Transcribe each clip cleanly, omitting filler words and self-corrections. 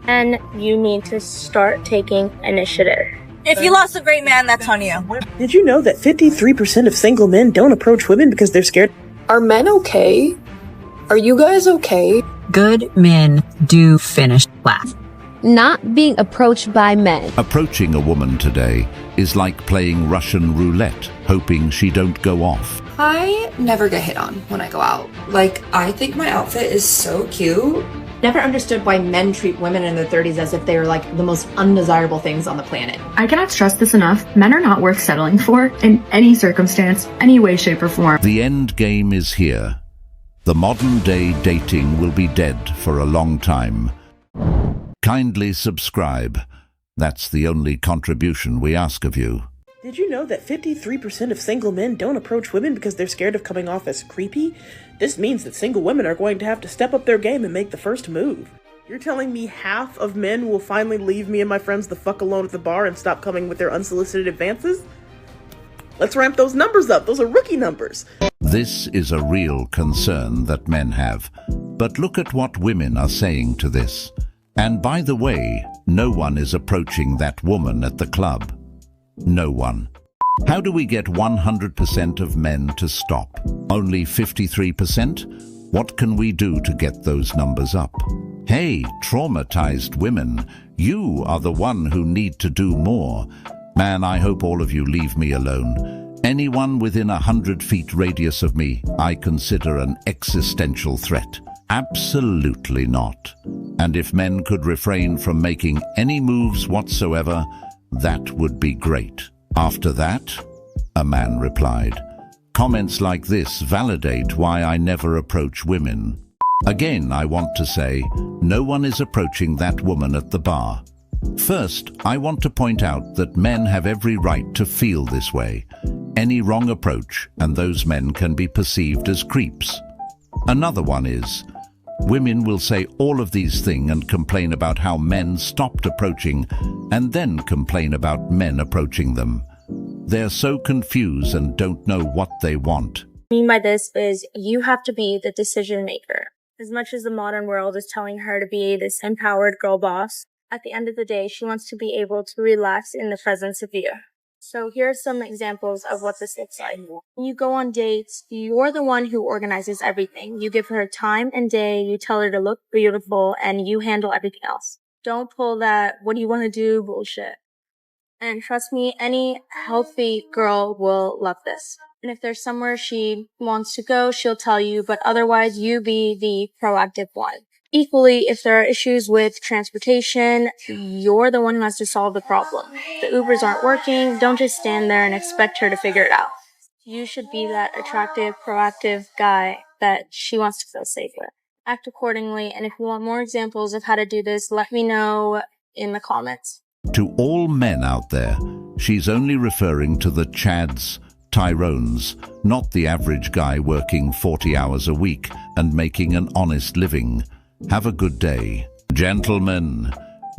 and you need to start taking initiative. If you lost a great man, that's on you. Did you know that 53% of single men don't approach women because they're scared? Are men okay? Are you guys okay? Good men do finish last. Not being approached by men. Approaching a woman today is like playing Russian roulette, hoping she don't go off. I never get hit on when I go out. Like, I think my outfit is so cute. Never understood why men treat women in their 30s as if they are like the most undesirable things on the planet. I cannot stress this enough. Men are not worth settling for in any circumstance, any way, shape, or form. The end game is here. The modern day dating will be dead for a long time. Kindly subscribe. That's the only contribution we ask of you. Did you know that 53% of single men don't approach women because they're scared of coming off as creepy? This means that single women are going to have to step up their game and make the first move. You're telling me half of men will finally leave me and my friends the fuck alone at the bar and stop coming with their unsolicited advances? Let's ramp those numbers up. Those are rookie numbers. This is a real concern that men have. But look at what women are saying to this. And by the way, no one is approaching that woman at the club. No one. How do we get 100% of men to stop? Only 53%? What can we do to get those numbers up? Hey, traumatized women, you are the one who need to do more. Man, I hope all of you leave me alone. Anyone within 100 feet radius of me, I consider an existential threat. Absolutely not. And if men could refrain from making any moves whatsoever, that would be great. After that, a man replied, comments like this validate why I never approach women. Again, I want to say, no one is approaching that woman at the bar. First, I want to point out that men have every right to feel this way. Any wrong approach, and those men can be perceived as creeps. Another one is, women will say all of these things and complain about how men stopped approaching, and then complain about men approaching them. They're so confused and don't know what they want. What I mean by this is you have to be the decision maker. As much as the modern world is telling her to be this empowered girl boss, at the end of the day, she wants to be able to relax in the presence of you. So here are some examples of what this looks like. When you go on dates, you're the one who organizes everything. You give her time and day, you tell her to look beautiful, and you handle everything else. Don't pull that, what do you want to do bullshit. And trust me, any healthy girl will love this. And if there's somewhere she wants to go, she'll tell you, but otherwise you be the proactive one. Equally, if there are issues with transportation, you're the one who has to solve the problem. The Ubers aren't working, don't just stand there and expect her to figure it out. You should be that attractive, proactive guy that she wants to feel safe with. Act accordingly, and if you want more examples of how to do this, let me know in the comments. To all men out there, she's only referring to the Chads, Tyrones, not the average guy working 40 hours a week and making an honest living. Have a good day. Gentlemen,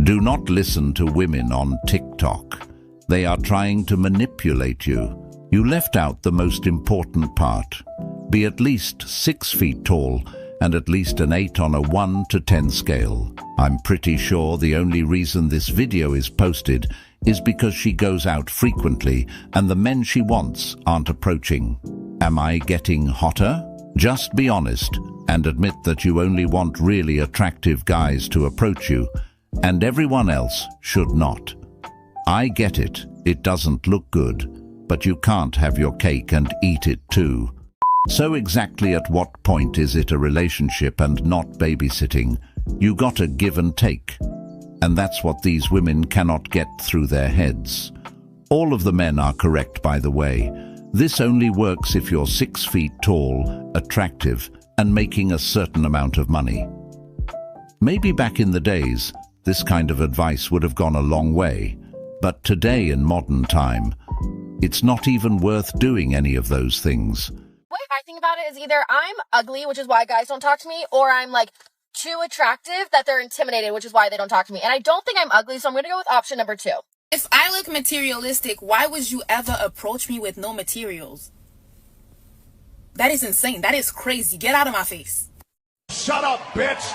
do not listen to women on TikTok. They are trying to manipulate you. You left out the most important part. Be at least 6 feet tall and at least an 8 on a 1 to 10 scale. I'm pretty sure the only reason this video is posted is because she goes out frequently and the men she wants aren't approaching. Am I getting hotter? Just be honest and admit that you only want really attractive guys to approach you, and everyone else should not. I get it, it doesn't look good, but you can't have your cake and eat it too. So exactly at what point is it a relationship and not babysitting? You gotta give and take. And that's what these women cannot get through their heads. All of the men are correct, by the way. This only works if you're 6 feet tall, attractive, and making a certain amount of money. Maybe back in the days, this kind of advice would have gone a long way. But today in modern time, it's not even worth doing any of those things. What I think about it is either I'm ugly, which is why guys don't talk to me, or I'm like too attractive that they're intimidated, which is why they don't talk to me. And I don't think I'm ugly, so I'm going to go with option number 2. If I look materialistic, why would you ever approach me with no materials? That is insane. That is crazy. Get out of my face. Shut up, bitch!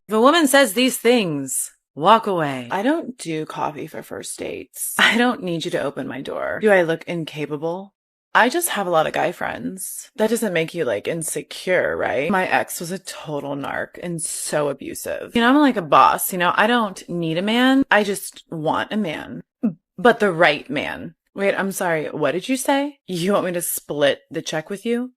If a woman says these things, walk away. I don't do coffee for first dates. I don't need you to open my door. Do I look incapable? I just have a lot of guy friends. That doesn't make you like insecure, right? My ex was a total narc and so abusive. You know, I'm like a boss. You know, I don't need a man. I just want a man, but the right man. Wait, I'm sorry. What did you say? You want me to split the check with you?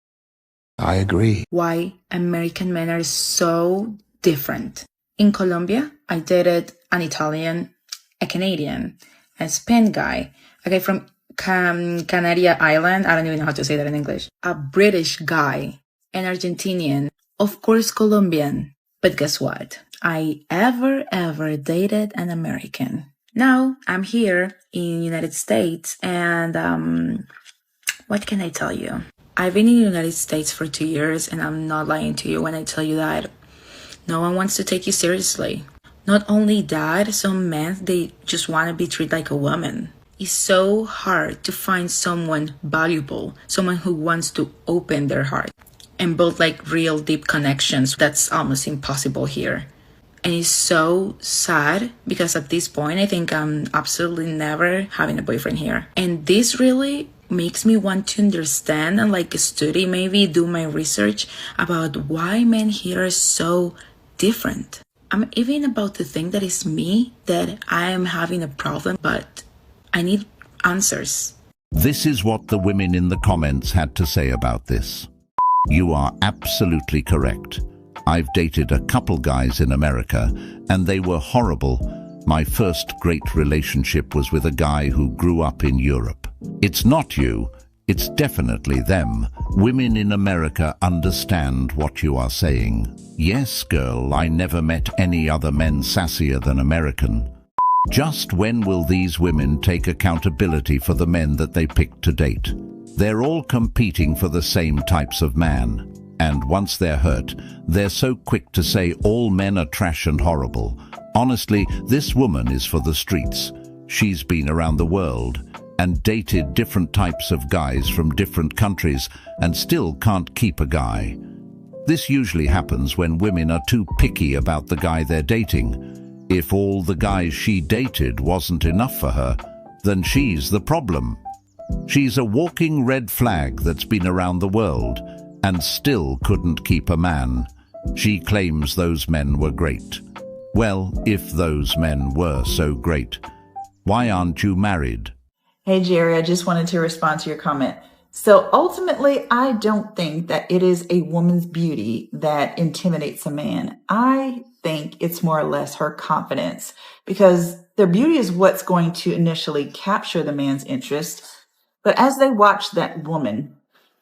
I agree. Why American men are so different. In Colombia, I dated an Italian, a Canadian, a Spain guy, a guy from Canary Island. I don't even know how to say that in English. A British guy, an Argentinian, of course Colombian. But guess what? I ever dated an American. Now I'm here in United States and what can I tell you? I've been in the United States for 2 years and I'm not lying to you when I tell you that no one wants to take you seriously. Not only that, some men, they just want to be treated like a woman. It's so hard to find someone valuable, someone who wants to open their heart and build like real deep connections. That's almost impossible here. And it's so sad because at this point, I think I'm absolutely never having a boyfriend here. And this really makes me want to understand and like study, maybe do my research about why men here are so different. I'm even about to think that it's me, that I am having a problem, but I need answers. This is what the women in the comments had to say about this. You are absolutely correct. I've dated a couple guys in America, and they were horrible. My first great relationship was with a guy who grew up in Europe. It's not you, it's definitely them. Women in America understand what you are saying. Yes, girl, I never met any other men sassier than American. Just when will these women take accountability for the men that they pick to date? They're all competing for the same types of man. And once they're hurt, they're so quick to say all men are trash and horrible. Honestly, this woman is for the streets. She's been around the world and dated different types of guys from different countries and still can't keep a guy. This usually happens when women are too picky about the guy they're dating. If all the guys she dated wasn't enough for her, then she's the problem. She's a walking red flag that's been around the world and still couldn't keep a man. She claims those men were great. Well, if those men were so great, why aren't you married? Hey, Jerry, I just wanted to respond to your comment. So ultimately, I don't think that it is a woman's beauty that intimidates a man. I think it's more or less her confidence, because their beauty is what's going to initially capture the man's interest. But as they watch that woman,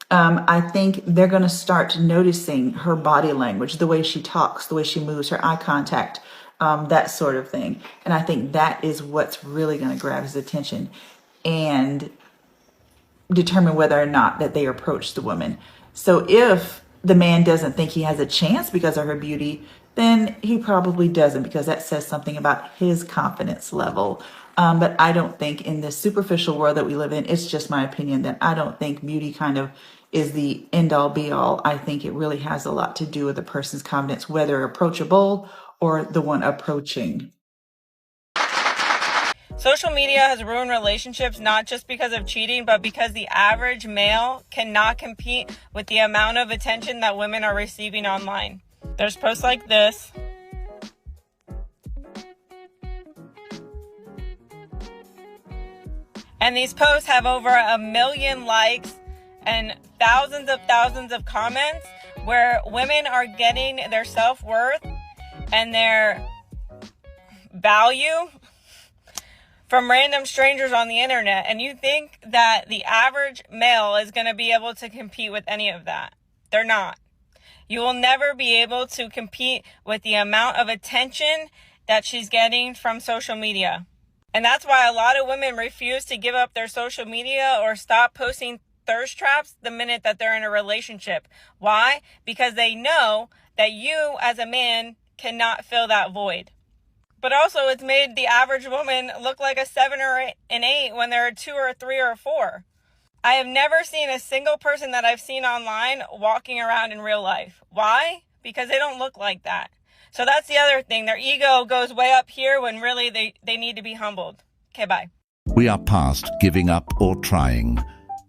I think they're going to start noticing her body language, the way she talks, the way she moves, her eye contact, that sort of thing. And I think that is what's really going to grab his attention and determine whether or not that they approach the woman. So if the man doesn't think he has a chance because of her beauty, then he probably doesn't, because that says something about his confidence level. But I don't think in this superficial world that we live in, it's just my opinion that I don't think beauty kind of is the end all be all. I think it really has a lot to do with a person's confidence, whether approachable or the one approaching. Social media has ruined relationships not just because of cheating, but because the average male cannot compete with the amount of attention that women are receiving online. There's posts like this. And these posts have over 1 million likes and thousands of comments where women are getting their self-worth and their value from random strangers on the internet. And you think that the average male is going to be able to compete with any of that. They're not. You will never be able to compete with the amount of attention that she's getting from social media. And that's why a lot of women refuse to give up their social media or stop posting thirst traps the minute that they're in a relationship. Why? Because they know that you as a man cannot fill that void. But also it's made the average woman look like a 7 or an 8 when they're a 2 or a 3 or a 4. I have never seen a single person that I've seen online walking around in real life. Why? because they don't look like that. So that's the other thing. Their ego goes way up here when really they need to be humbled. Okay, bye. We are past giving up or trying.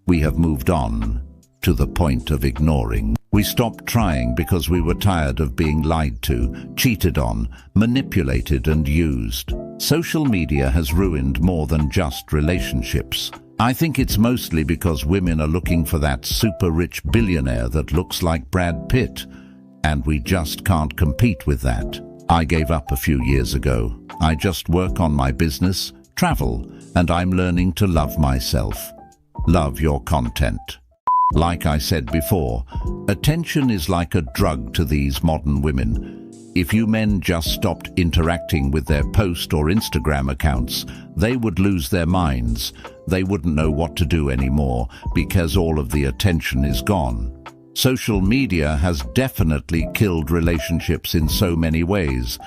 We have moved on to the point of ignoring. We stopped trying because we were tired of being lied to, cheated on, manipulated and used. Social media has ruined more than just relationships. I think it's mostly because women are looking for that super rich billionaire that looks like Brad Pitt, and we just can't compete with that. I gave up a few years ago. I just work on my business, travel, and I'm learning to love myself. Love your content. Like I said before, attention is like a drug to these modern women. If you men just stopped interacting with their post or Instagram accounts, they would lose their minds. They wouldn't know what to do anymore because all of the attention is gone. Social media has definitely killed relationships in so many ways,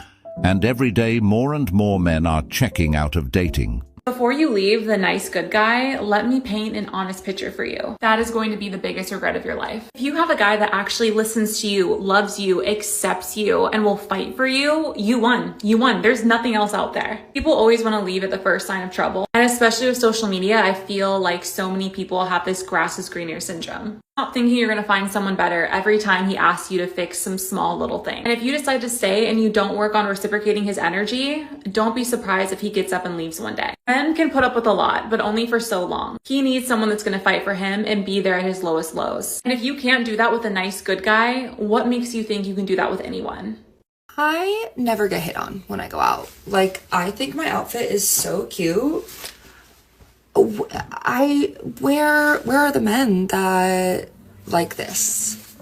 and every day more and more men are checking out of dating. Before you leave the nice good guy, let me paint an honest picture for you. That is going to be the biggest regret of your life. If you have a guy that actually listens to you, loves you, accepts you, and will fight for you, you won. You won. There's nothing else out there. People always want to leave at the first sign of trouble. And especially with social media, I feel like so many people have this grass is greener syndrome. Not thinking you're going to find someone better every time he asks you to fix some small little thing. And if you decide to stay and you don't work on reciprocating his energy, don't be surprised if he gets up and leaves one day. Men can put up with a lot, but only for so long. He needs someone that's going to fight for him and be there at his lowest lows. And if you can't do that with a nice good guy, what makes you think you can do that with anyone? I never get hit on when I go out. Like, I think my outfit is so cute. Where are the men that like this?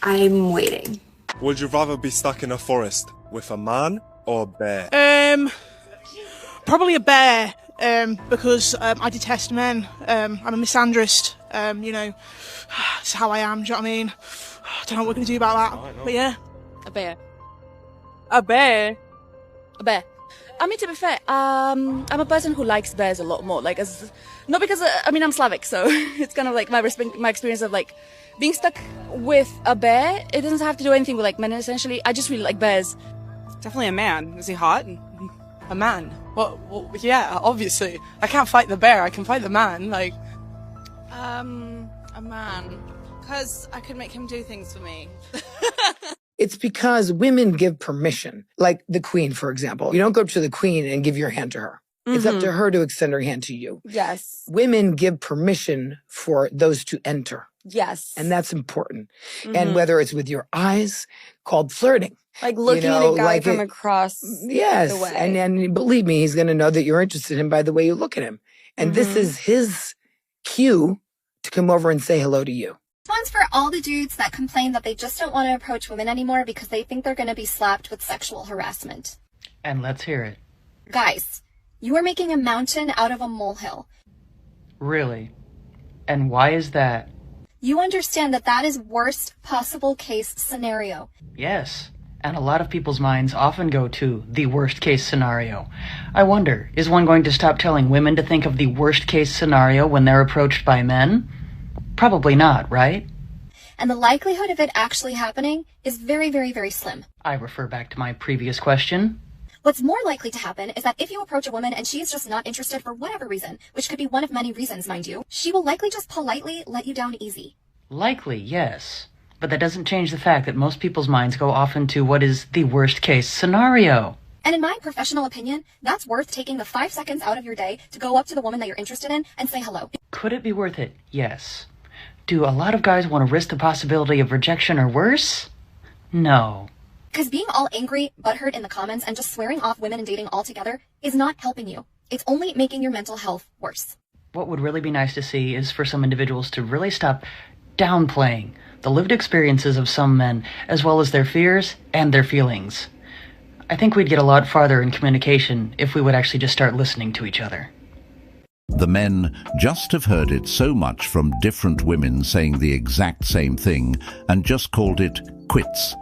I'm waiting. Would you rather be stuck in a forest with a man or a bear? Probably a bear, because I detest men. I'm a misandrist. It's how I am, do you know what I mean? I don't know what we're going to do about that, but yeah. A bear. A bear? A bear. I mean, to be fair, I'm a person who likes bears a lot more. Like, not because I'm Slavic, so it's kind of like my experience of like being stuck with a bear. It doesn't have to do anything with like men. Essentially, I just really like bears. Definitely a man. Is he hot? A man. Well, yeah, obviously. I can't fight the bear. I can fight the man. Like, a man, because I can make him do things for me. It's because women give permission. Like the queen, for example. You don't go up to the queen and give your hand to her. Mm-hmm. It's up to her to extend her hand to you. Yes. Women give permission for those to enter. Yes. And that's important. Mm-hmm. And whether it's with your eyes, called flirting. Like looking at a guy from across the way. And believe me, he's going to know that you're interested in him by the way you look at him. And this is his cue to come over and say hello to you. This one's for all the dudes that complain that they just don't want to approach women anymore because they think they're going to be slapped with sexual harassment. And let's hear it. Guys, you are making a mountain out of a molehill. Really? And why is that? You understand that that is worst possible case scenario. Yes. And a lot of people's minds often go to the worst case scenario. I wonder, is one going to stop telling women to think of the worst case scenario when they're approached by men? Probably not, right? And the likelihood of it actually happening is very, very, very slim. I refer back to my previous question. What's more likely to happen is that if you approach a woman and she is just not interested for whatever reason, which could be one of many reasons, mind you, she will likely just politely let you down easy. Likely, yes. But that doesn't change the fact that most people's minds go off into what is the worst case scenario. And in my professional opinion, that's worth taking the 5 seconds out of your day to go up to the woman that you're interested in and say hello. Could it be worth it? Yes. Do a lot of guys want to risk the possibility of rejection or worse? No. Because being all angry, butthurt in the comments, and just swearing off women and dating altogether is not helping you. It's only making your mental health worse. What would really be nice to see is for some individuals to really stop downplaying the lived experiences of some men, as well as their fears and their feelings. I think we'd get a lot farther in communication if we would actually just start listening to each other. The men just have heard it so much from different women saying the exact same thing and just called it quits.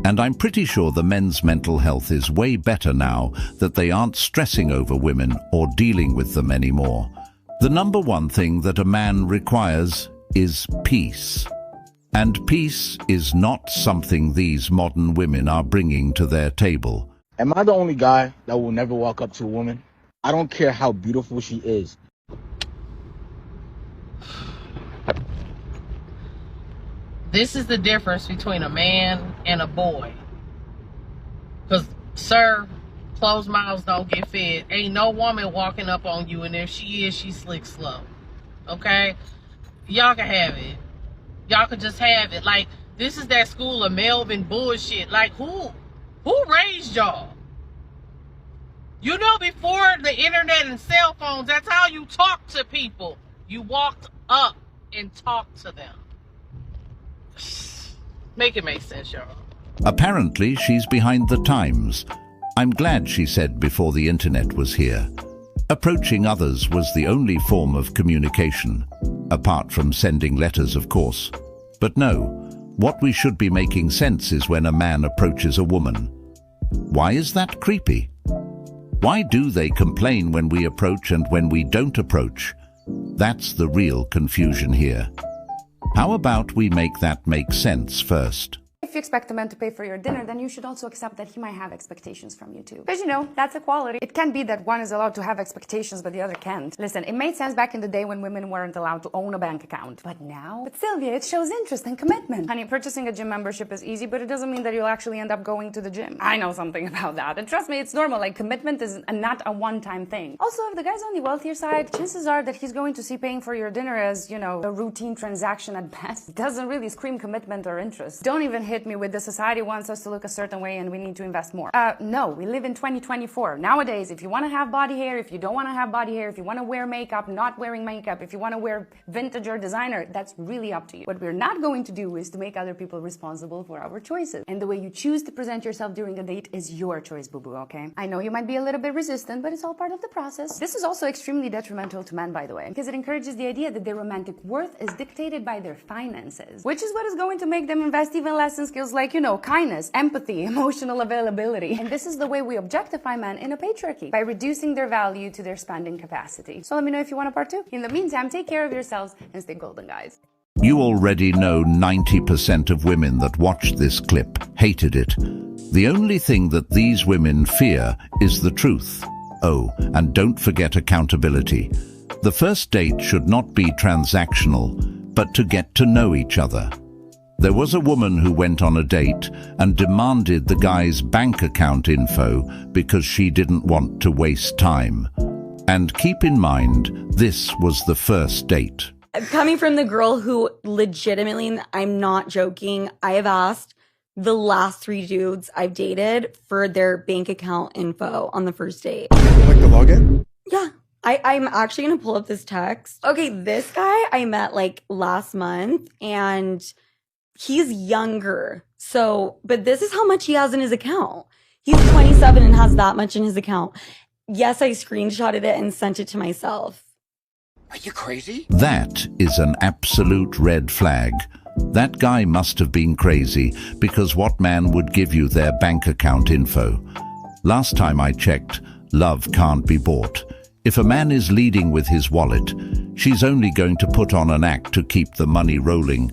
And I'm pretty sure the men's mental health is way better now that they aren't stressing over women or dealing with them anymore. The number one thing that a man requires is peace. And peace is not something these modern women are bringing to their table. Am I the only guy that will never walk up to a woman? I don't care how beautiful she is. This is the difference between a man and a boy. Because, sir, closed mouths don't get fed. Ain't no woman walking up on you, and if she is, she slick slow. Okay? Y'all can have it. Y'all can just have it. Like, this is that school of Melvin bullshit. Like, who raised y'all? You know, before the internet and cell phones, that's how you talk to people. You walked up and talked to them. Make it make sense, y'all. Apparently, she's behind the times. I'm glad she said before the internet was here. Approaching others was the only form of communication, apart from sending letters, of course. But no, what we should be making sense is when a man approaches a woman. Why is that creepy? Why do they complain when we approach and when we don't approach? That's the real confusion here. How about we make that make sense first? If you expect a man to pay for your dinner, then you should also accept that he might have expectations from you too. Because, you know, that's equality. It can't be that one is allowed to have expectations but the other can't. Listen, it made sense back in the day when women weren't allowed to own a bank account. But now? But Sylvia, it shows interest and commitment. Honey, purchasing a gym membership is easy, but it doesn't mean that you'll actually end up going to the gym. I know something about that. And trust me, it's normal. Like, commitment is not a one-time thing. Also, if the guy's on the wealthier side, chances are that he's going to see paying for your dinner as, you know, a routine transaction at best. It doesn't really scream commitment or interest. Don't even hit me with the society wants us to look a certain way and we need to invest more. No, we live in 2024. Nowadays, if you want to have body hair, if you don't want to have body hair, if you want to wear makeup, not wearing makeup, if you want to wear vintage or designer, that's really up to you. What we're not going to do is to make other people responsible for our choices. And the way you choose to present yourself during a date is your choice, boo-boo, okay? I know you might be a little bit resistant, but it's all part of the process. This is also extremely detrimental to men, by the way, because it encourages the idea that their romantic worth is dictated by their finances, which is what is going to make them invest even less in skills like, you know, kindness, empathy, emotional availability. And this is the way we objectify men in a patriarchy, by reducing their value to their spending capacity. So let me know if you want a part 2. In the meantime, take care of yourselves and stay golden, guys. You already know 90% of women that watched this clip hated it. The only thing that these women fear is the truth. Oh, and don't forget accountability. The first date should not be transactional, but to get to know each other. There was a woman who went on a date and demanded the guy's bank account info because she didn't want to waste time. And keep in mind, this was the first date. Coming from the girl who legitimately, I'm not joking, I have asked the last 3 dudes I've dated for their bank account info on the first date. Like the login? Yeah. I'm actually going to pull up this text. Okay, this guy I met like last month and he's younger. So, but this is how much he has in his account. He's 27 and has that much in his account. Yes, I screenshotted it and sent it to myself. Are you crazy? That is an absolute red flag. That guy must have been crazy, because what man would give you their bank account info? Last time I checked, love can't be bought. If a man is leading with his wallet, she's only going to put on an act to keep the money rolling.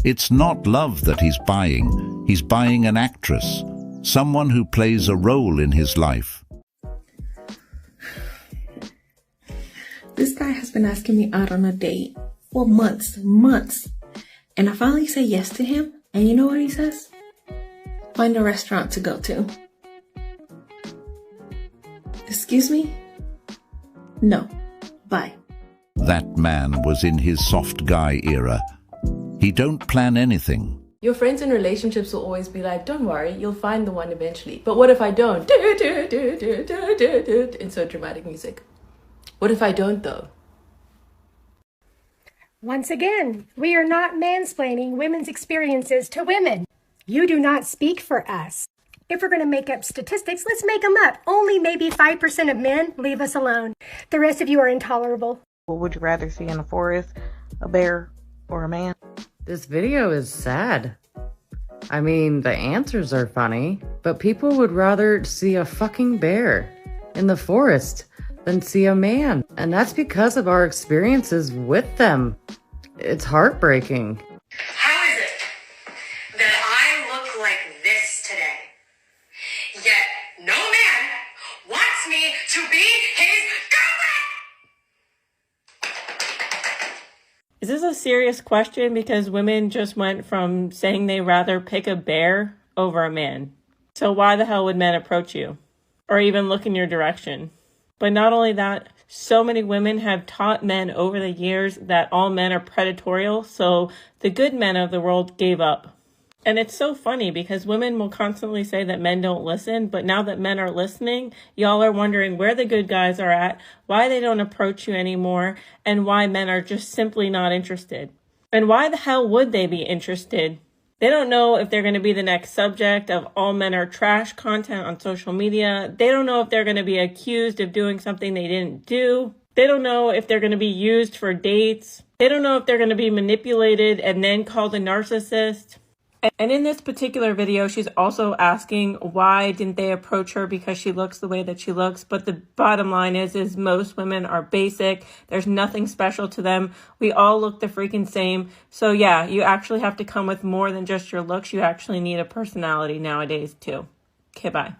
It's not love that he's buying an actress, someone who plays a role in his life. This guy has been asking me out on a date for months. And I finally say yes to him, and you know what he says? Find a restaurant to go to. Excuse me? No. Bye. That man was in his soft guy era. He don't plan anything. Your friends in relationships will always be like, don't worry, you'll find the one eventually. But what if I don't? Insert dramatic music. What if I don't, though? Once again, we are not mansplaining women's experiences to women. You do not speak for us. If we're going to make up statistics, let's make them up. Only maybe 5% of men leave us alone. The rest of you are intolerable. What would you rather see in a forest, a bear or a man? This video is sad. I mean, the answers are funny, but people would rather see a fucking bear in the forest than see a man. And that's because of our experiences with them. It's heartbreaking. How is it like this today. Yet no man wants me to be his girlfriend! Is this a serious question? Because women just went from saying they rather pick a bear over a man. So why the hell would men approach you? Or even look in your direction? But not only that, so many women have taught men over the years that all men are predatorial, so the good men of the world gave up. And it's so funny because women will constantly say that men don't listen, but now that men are listening, y'all are wondering where the good guys are at, why they don't approach you anymore, and why men are just simply not interested. And why the hell would they be interested? They don't know if they're going to be the next subject of all men are trash content on social media. They don't know if they're going to be accused of doing something they didn't do. They don't know if they're going to be used for dates. They don't know if they're going to be manipulated and then called a narcissist. And in this particular video, she's also asking why didn't they approach her because she looks the way that she looks. But the bottom line is most women are basic. There's nothing special to them. We all look the freaking same. So yeah, you actually have to come with more than just your looks. You actually need a personality nowadays too. Okay, bye.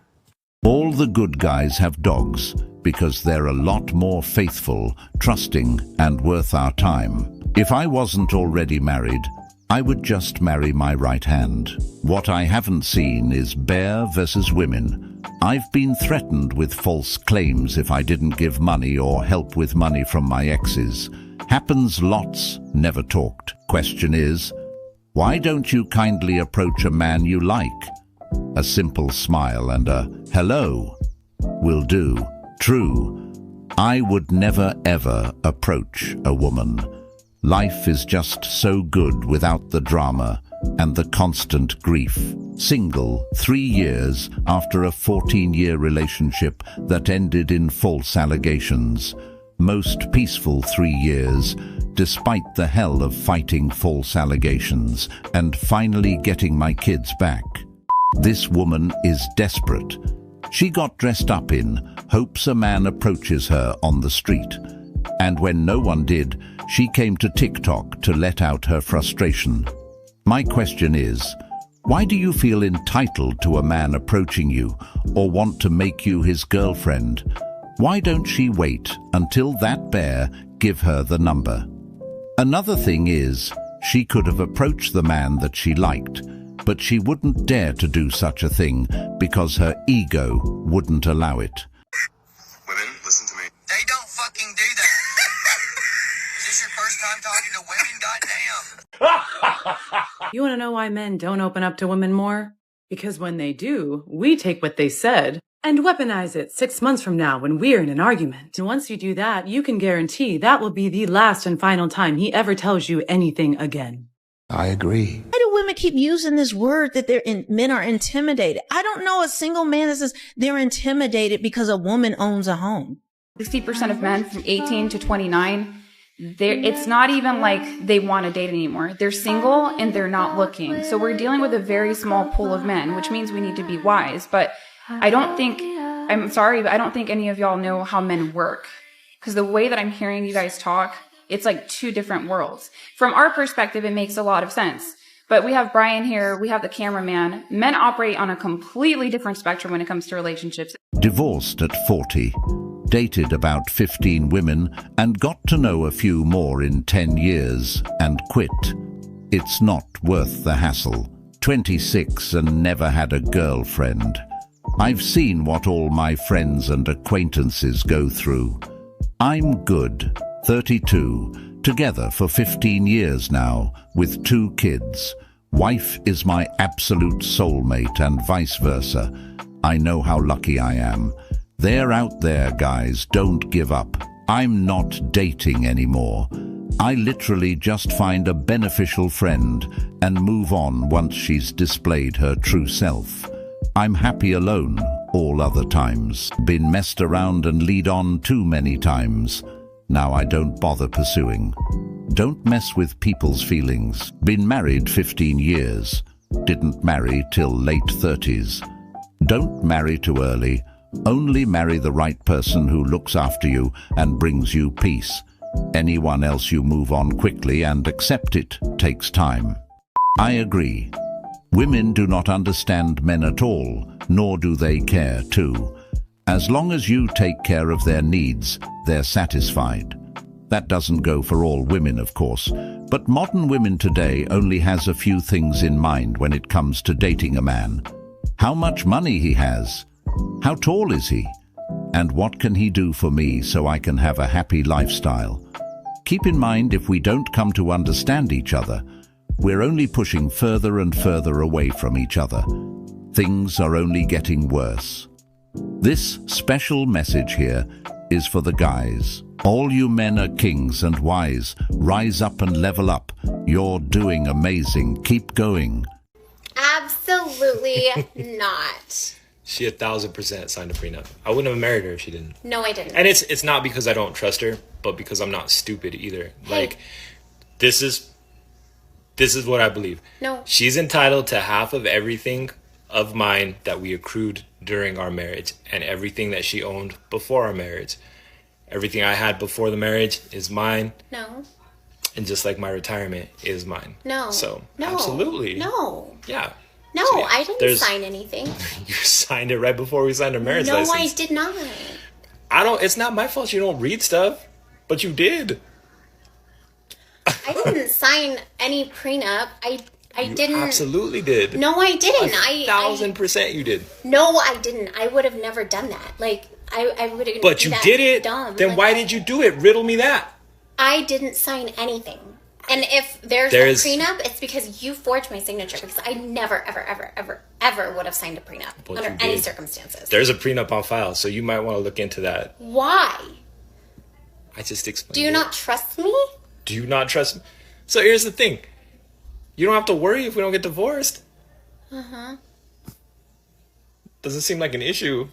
All the good guys have dogs because they're a lot more faithful, trusting, and worth our time. If I wasn't already married, I would just marry my right hand. What I haven't seen is bear versus women. I've been threatened with false claims if I didn't give money or help with money from my exes. Happens lots, never talked. Question is, why don't you kindly approach a man you like? A simple smile and a hello will do. True, I would never ever approach a woman. Life is just so good without the drama and the constant grief. Single 3 years after a 14-year relationship that ended in false allegations. Most peaceful 3 years, despite the hell of fighting false allegations and finally getting my kids back. This woman is desperate. She got dressed up in hopes a man approaches her on the street. And when no one did, she came to TikTok to let out her frustration. My question is, why do you feel entitled to a man approaching you or want to make you his girlfriend? Why don't she wait until that bear give her the number? Another thing is, she could have approached the man that she liked, but she wouldn't dare to do such a thing because her ego wouldn't allow it. Women, listen to me. They don't fucking do that. Is this your first time talking to women? Goddamn. You want to know why men don't open up to women more? Because when they do, we take what they said and weaponize it 6 months from now when we're in an argument. And once you do that, you can guarantee that will be the last and final time he ever tells you anything again. I agree. Why do women keep using this word that men are intimidated? I don't know a single man that says they're intimidated because a woman owns a home. 60% of men from 18 to 29, it's not even like they want to date anymore. They're single and they're not looking. So we're dealing with a very small pool of men, which means we need to be wise. But I'm sorry, but I don't think any of y'all know how men work. Because the way that I'm hearing you guys talk, it's like two different worlds. From our perspective, it makes a lot of sense. But we have Brian here, we have the cameraman. Men operate on a completely different spectrum when it comes to relationships. Divorced at 40, dated about 15 women and got to know a few more in 10 years and quit. It's not worth the hassle. 26 and never had a girlfriend. I've seen what all my friends and acquaintances go through. I'm good. 32, together for 15 years now, with 2 kids. Wife is my absolute soulmate and vice versa. I know how lucky I am. They're out there, guys, don't give up. I'm not dating anymore. I literally just find a beneficial friend and move on once she's displayed her true self. I'm happy alone all other times. Been messed around and lead on too many times. Now I don't bother pursuing. Don't mess with people's feelings. Been married 15 years. Didn't marry till late 30s. Don't marry too early. Only marry the right person who looks after you and brings you peace. Anyone else you move on quickly and accept it takes time. I agree. Women do not understand men at all, nor do they care to. As long as you take care of their needs, they're satisfied. That doesn't go for all women, of course, but modern women today only has a few things in mind when it comes to dating a man. How much money he has? How tall is he? And what can he do for me so I can have a happy lifestyle? Keep in mind, if we don't come to understand each other, we're only pushing further and further away from each other. Things are only getting worse. This special message here is for the guys. All you men are kings and wise. Rise up and level up. You're doing amazing. Keep going. Absolutely not. She 1,000% signed a prenup. I wouldn't have married her if she didn't. No, I didn't. And it's not because I don't trust her, but because I'm not stupid either. Hey. Like, this is what I believe. No. She's entitled to half of everything of mine that we accrued during our marriage, and everything that she owned before our marriage. Everything I had before the marriage is mine. No. And just like my retirement is mine. No. So, no. Absolutely. No. Yeah. No, So, yeah, I didn't sign anything. You signed it right before we signed our marriage license. No, I did not. It's not my fault you don't read stuff, but you did. I didn't sign any prenup. I You didn't. absolutely did. No, I didn't. 1,000% you did. No, I didn't. I would have never done that. Like, I would have. But you did it. Dumb. Then Like, why did you do it? Riddle me that. I didn't sign anything. And if there's a prenup, it's because you forged my signature. Because I never, ever, ever, ever, ever would have signed a prenup But under you any did. circumstances. There's a prenup on file, so you might want to look into that. Why? I just explained. Do you not trust me? Do you not trust me? So here's the thing. You don't have to worry if we don't get divorced. Doesn't seem like an issue.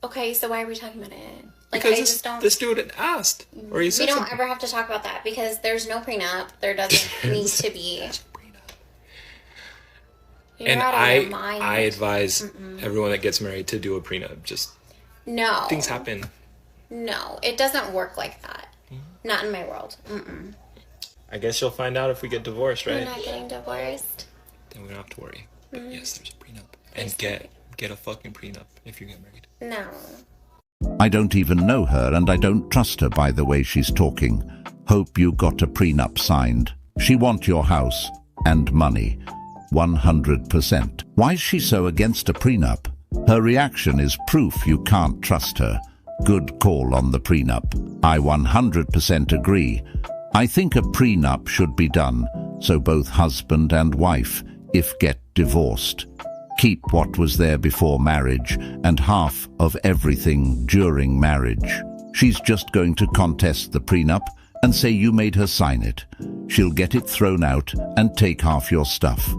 Okay, so why are we talking about it? Like, Because I just don't. this dude asked. Or he said We don't something. ever have to talk about that because there's no prenup. There doesn't need to be. You're And out of your mind. I advise everyone that gets married to do a prenup. Just No. things happen. No, it doesn't work like that. Not in my world. Mm-mm. I guess you'll find out if we get divorced, We're right? not getting divorced. Then we don't have to worry. But Mhm. yes, there's a prenup. And get a fucking prenup if you get married. No. I don't even know her and I don't trust her by the way she's talking. Hope you got a prenup signed. She want your house and money. 100%. Why is she so against a prenup? Her reaction is proof you can't trust her. Good call on the prenup. I 100% agree. I think a prenup should be done so both husband and wife, if get divorced, keep what was there before marriage and half of everything during marriage. She's just going to contest the prenup and say you made her sign it. She'll get it thrown out and take half your stuff.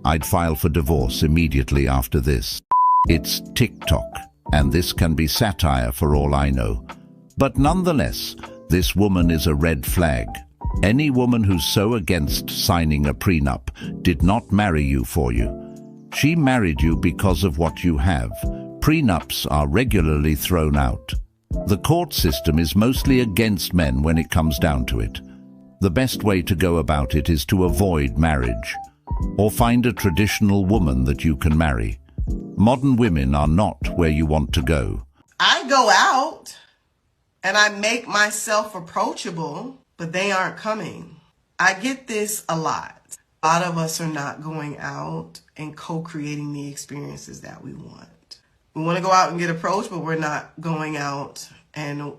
I'd file for divorce immediately after this. It's TikTok, and this can be satire for all I know. But nonetheless, this woman is a red flag. Any woman who's so against signing a prenup did not marry you for you. She married you because of what you have. Prenups are regularly thrown out. The court system is mostly against men when it comes down to it. The best way to go about it is to avoid marriage, or find a traditional woman that you can marry. Modern women are not where you want to go. I go out and I make myself approachable, but they aren't coming. I get this a lot. A lot of us are not going out and co-creating the experiences that we want. We want to go out and get approached, but we're not going out and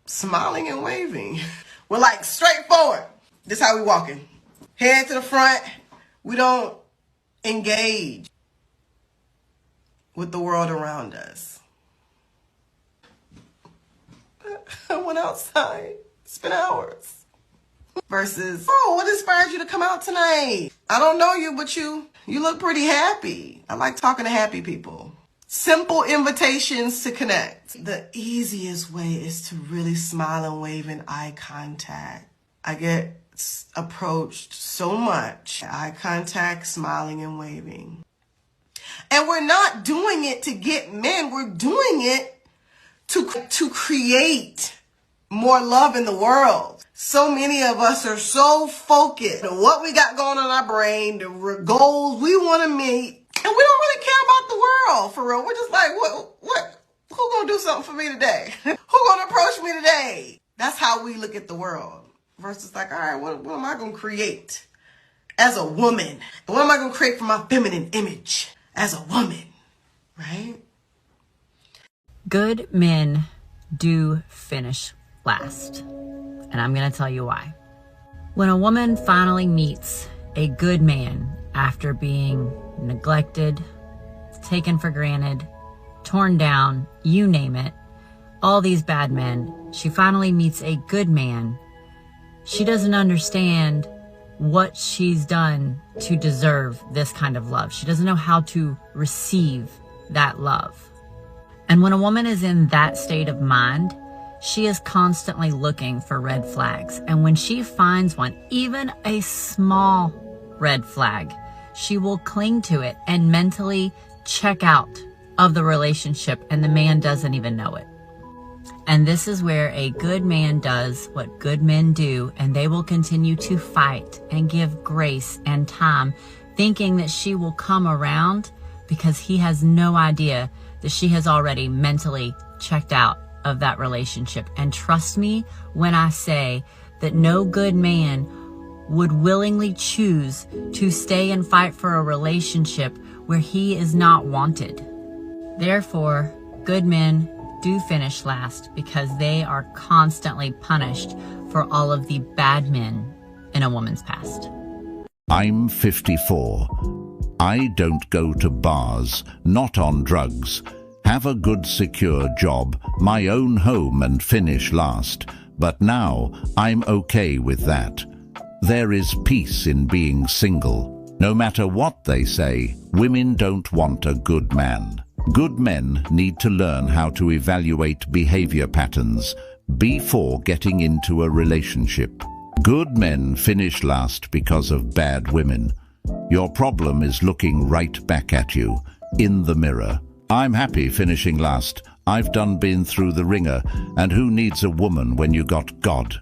smiling and waving. We're like straightforward. This is how we walking. Head to the front. We don't engage with the world around us. I went outside, spent hours. Versus, oh, what inspired you to come out tonight? I don't know you, but you look pretty happy. I like talking to happy people. Simple invitations to connect. The easiest way is to really smile and wave in eye contact. I get approached so much. Eye contact, smiling and waving. And we're not doing it to get men. We're doing it to create more love in the world. So many of us are so focused on what we got going on in our brain, the goals we want to meet, and we don't really care about the world, for real. We're just like, who gonna do something for me today? Who gonna approach me today? That's how we look at the world. Versus like, all right, what am I gonna create as a woman? What am I gonna create for my feminine image as a woman, right? Good men do finish last. And I'm going to tell you why. When a woman finally meets a good man after being neglected, taken for granted, torn down, you name it, all these bad men, she finally meets a good man. She doesn't understand what she's done to deserve this kind of love. She doesn't know how to receive that love. And when a woman is in that state of mind, she is constantly looking for red flags. And when she finds one, even a small red flag, she will cling to it and mentally check out of the relationship, and the man doesn't even know it. And this is where a good man does what good men do, and they will continue to fight and give grace and time, thinking that she will come around, because he has no idea that she has already mentally checked out of that relationship. And trust me when I say that no good man would willingly choose to stay and fight for a relationship where he is not wanted. Therefore, good men do finish last because they are constantly punished for all of the bad men in a woman's past. I'm 54. I don't go to bars, not on drugs, have a good secure job, my own home and finish last. But now I'm okay with that. There is peace in being single. No matter what they say, women don't want a good man. Good men need to learn how to evaluate behavior patterns before getting into a relationship. Good men finish last because of bad women. Your problem is looking right back at you, in the mirror. I'm happy finishing last. I've been through the ringer, and who needs a woman when you got God?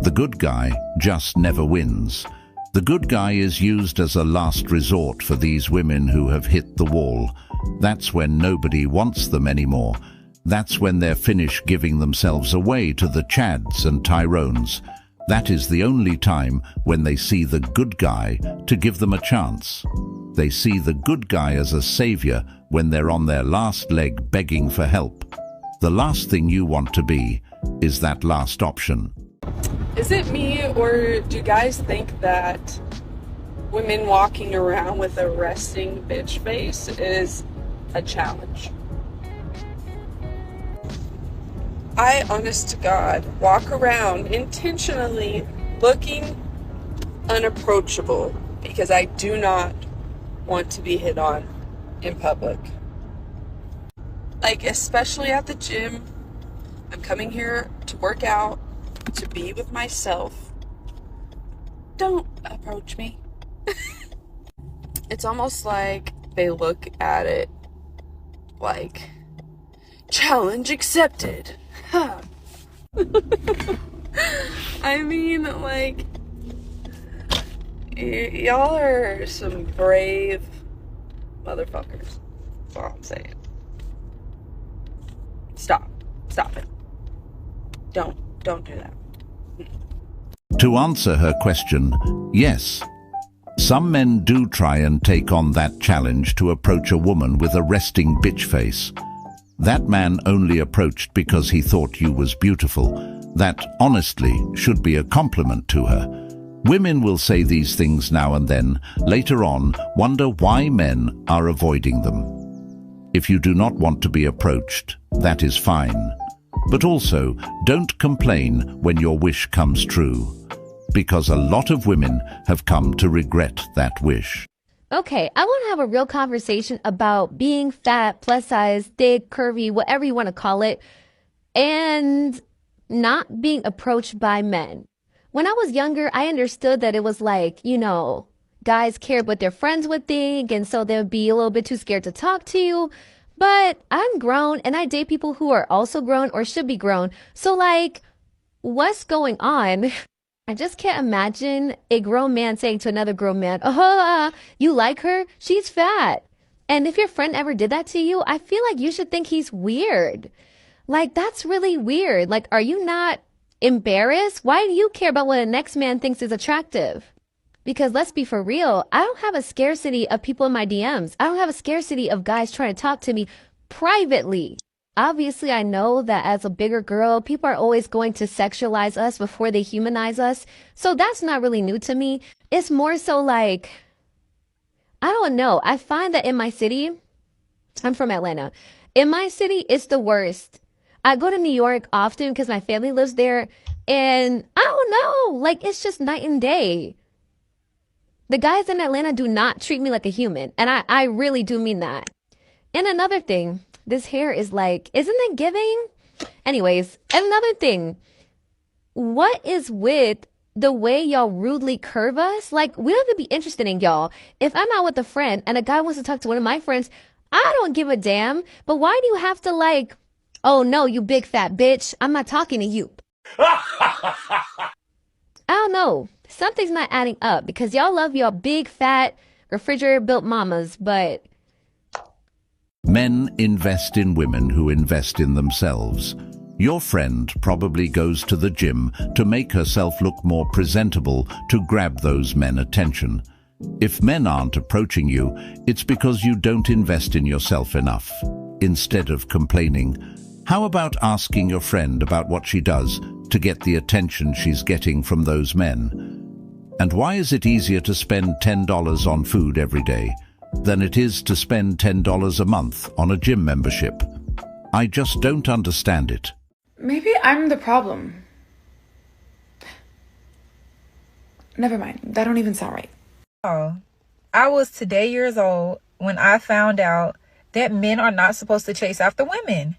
The good guy just never wins. The good guy is used as a last resort for these women who have hit the wall. That's when nobody wants them anymore. That's when they're finished giving themselves away to the chads and tyrones. That is the only time when they see the good guy to give them a chance. They see the good guy as a savior when they're on their last leg begging for help. The last thing you want to be is that last option. Is it me, or do guys think that women walking around with a resting bitch face is a challenge? I, honest to God, walk around intentionally looking unapproachable because I do not want to be hit on in public. Like, especially at the gym. I'm coming here to work out, to be with myself. Don't approach me. It's almost like they look at it like, challenge accepted. Huh. I mean, like, y'all are some brave motherfuckers. That's all I'm saying. Stop it. Don't do that. To answer her question, yes. Some men do try and take on that challenge to approach a woman with a resting bitch face. That man only approached because he thought you was beautiful. That, honestly, should be a compliment to her. Women will say these things now and then, later on, wonder why men are avoiding them. If you do not want to be approached, that is fine. But also, don't complain when your wish comes true, because a lot of women have come to regret that wish. Okay, I want to have a real conversation about being fat, plus size, thick, curvy, whatever you want to call it, and not being approached by men. When I was younger, I understood that it was like, guys cared what their friends would think, and so they would be a little bit too scared to talk to you. But I'm grown, and I date people who are also grown or should be grown. So, what's going on? I just can't imagine a grown man saying to another grown man, "Oh, you like her? She's fat." And if your friend ever did that to you, I feel like you should think he's weird. Like, that's really weird. Like, are you not embarrassed? Why do you care about what the next man thinks is attractive? Because let's be for real, I don't have a scarcity of people in my DMs. I don't have a scarcity of guys trying to talk to me privately. Obviously, I know that as a bigger girl, people are always going to sexualize us before they humanize us. So that's not really new to me. It's more so like, I don't know. I find that in my city, I'm from Atlanta. In my city, it's the worst. I go to New York often because my family lives there. And I don't know, like, it's just night and day. The guys in Atlanta do not treat me like a human. And I really do mean that. And another thing, this hair is like, isn't it giving? Anyways, another thing. What is with the way y'all rudely curve us? Like, we don't have to be interested in y'all. If I'm out with a friend and a guy wants to talk to one of my friends, I don't give a damn. But why do you have to like, oh no, you big fat bitch, I'm not talking to you. I don't know. Something's not adding up because y'all love your big fat refrigerator built mamas, but men invest in women who invest in themselves. Your friend probably goes to the gym to make herself look more presentable to grab those men attention. If men aren't approaching you, it's because you don't invest in yourself enough. Instead of complaining, how about asking your friend about what she does to get the attention she's getting from those men? And why is it easier to spend $10 on food every day than it is to spend $10 a month on a gym membership? I just don't understand it. Maybe I'm the problem. Never mind. That don't even sound right. Oh, I was today years old when I found out that men are not supposed to chase after women.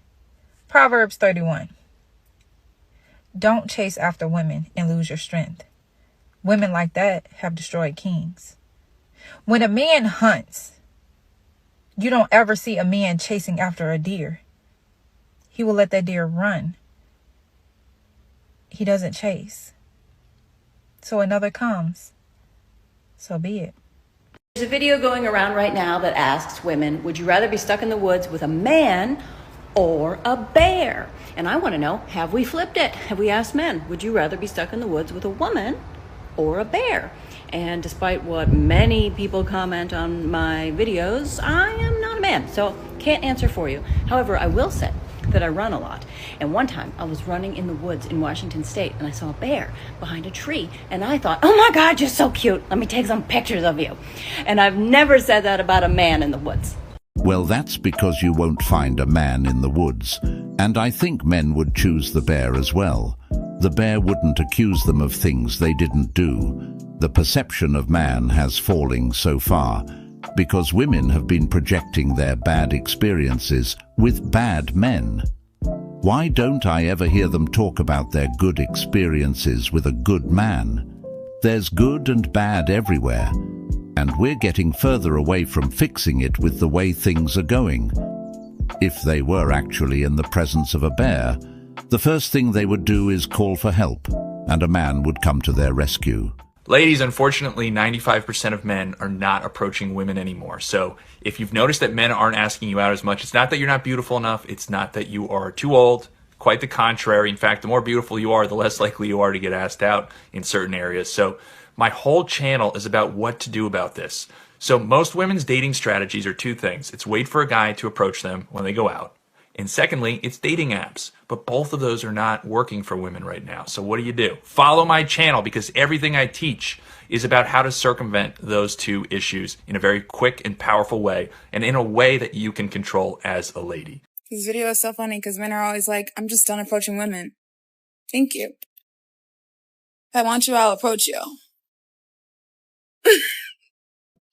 Proverbs 31. Don't chase after women and lose your strength. Women like that have destroyed kings. When a man hunts, you don't ever see a man chasing after a deer. He will let that deer run. He doesn't chase. So another comes. So be it. There's a video going around right now that asks women, would you rather be stuck in the woods with a man or a bear? And I want to know, have we flipped it? Have we asked men, would you rather be stuck in the woods with a woman or a bear? And despite what many people comment on my videos, I am not a man, so can't answer for you. However, I will say that I run a lot. And one time I was running in the woods in Washington State and I saw a bear behind a tree and I thought, oh my God, you're so cute. Let me take some pictures of you. And I've never said that about a man in the woods. Well, that's because you won't find a man in the woods. And I think men would choose the bear as well. The bear wouldn't accuse them of things they didn't do. The perception of man has fallen so far because women have been projecting their bad experiences with bad men. Why don't I ever hear them talk about their good experiences with a good man? There's good and bad everywhere, and we're getting further away from fixing it with the way things are going. If they were actually in the presence of a bear, the first thing they would do is call for help, and a man would come to their rescue. Ladies, unfortunately, 95% of men are not approaching women anymore. So if you've noticed that men aren't asking you out as much, it's not that you're not beautiful enough. It's not that you are too old. Quite the contrary. In fact, the more beautiful you are, the less likely you are to get asked out in certain areas. So my whole channel is about what to do about this. So most women's dating strategies are two things. It's wait for a guy to approach them when they go out. And secondly, it's dating apps. But both of those are not working for women right now. So what do? Follow my channel because everything I teach is about how to circumvent those two issues in a very quick and powerful way and in a way that you can control as a lady. This video is so funny because men are always like, I'm just done approaching women. Thank you. If I want you, I'll approach you.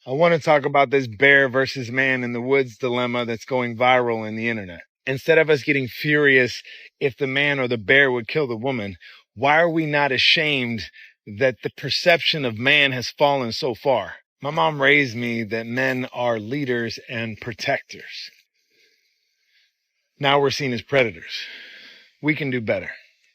I want to talk about this bear versus man in the woods dilemma that's going viral in the internet. Instead of us getting furious if the man or the bear would kill the woman, why are we not ashamed that the perception of man has fallen so far? My mom raised me that men are leaders and protectors. Now we're seen as predators. We can do better.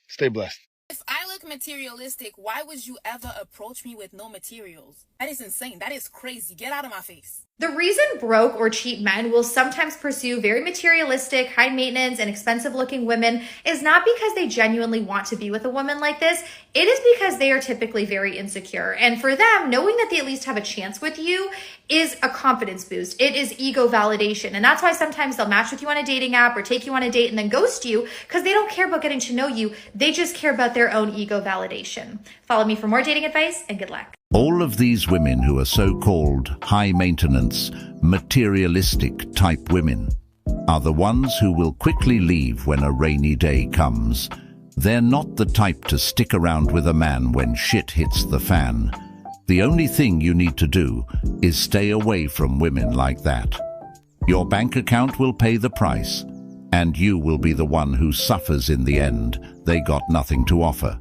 Stay blessed. If I look materialistic, why would you ever approach me with no materials? That is insane. That is crazy. Get out of my face. The reason broke or cheap men will sometimes pursue very materialistic, high maintenance, and expensive looking women is not because they genuinely want to be with a woman like this. It is because they are typically very insecure. And for them, knowing that they at least have a chance with you is a confidence boost. It is ego validation. And that's why sometimes they'll match with you on a dating app or take you on a date and then ghost you because they don't care about getting to know you. They just care about their own ego validation. Follow me for more dating advice and good luck. All of these women who are so-called high-maintenance, materialistic type women are the ones who will quickly leave when a rainy day comes. They're not the type to stick around with a man when shit hits the fan. The only thing you need to do is stay away from women like that. Your bank account will pay the price, and you will be the one who suffers in the end. They got nothing to offer.